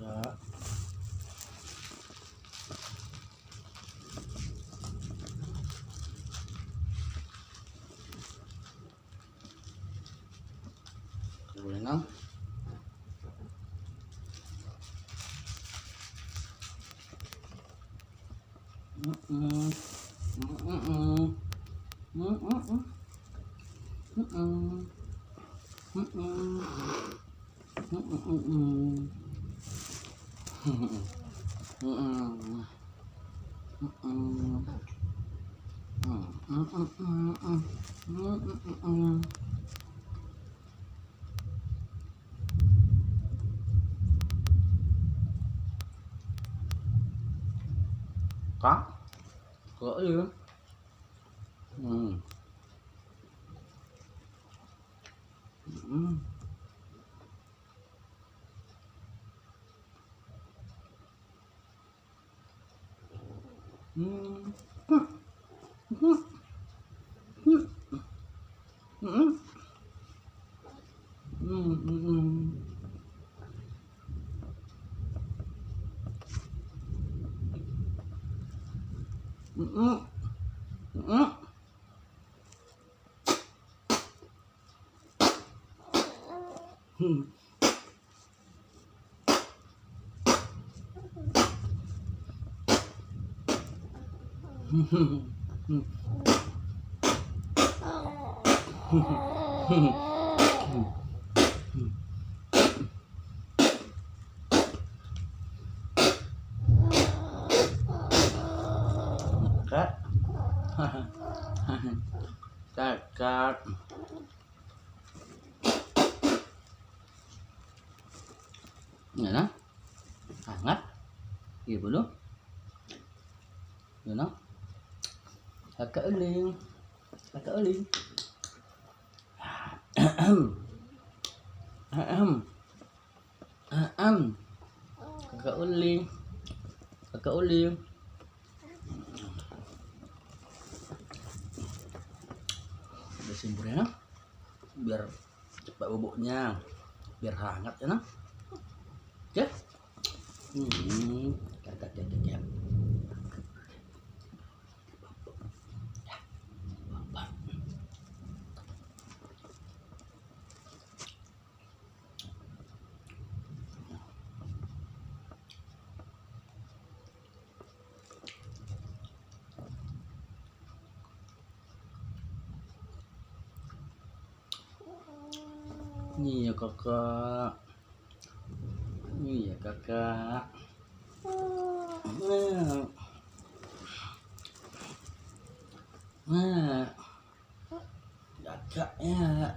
Kak. Boleh nang? Có gỡ đi. Cut. Cut. Này nó hangat gitu belum you know agak eling agak uling bersihin ya biar cepat bubuknya biar hangat ya nah. Oke. Ya. Ini ya kakak. Iya kakak. Nah, kakaknya.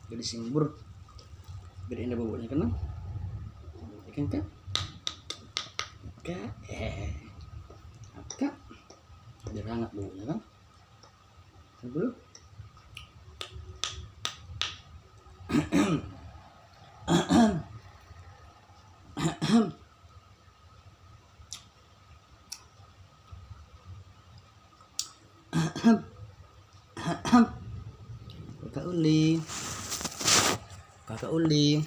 Jadi simbur biar indah baunya kena ikan kak kak biar hangat baunya kan dulu. Kakak uling kakak uling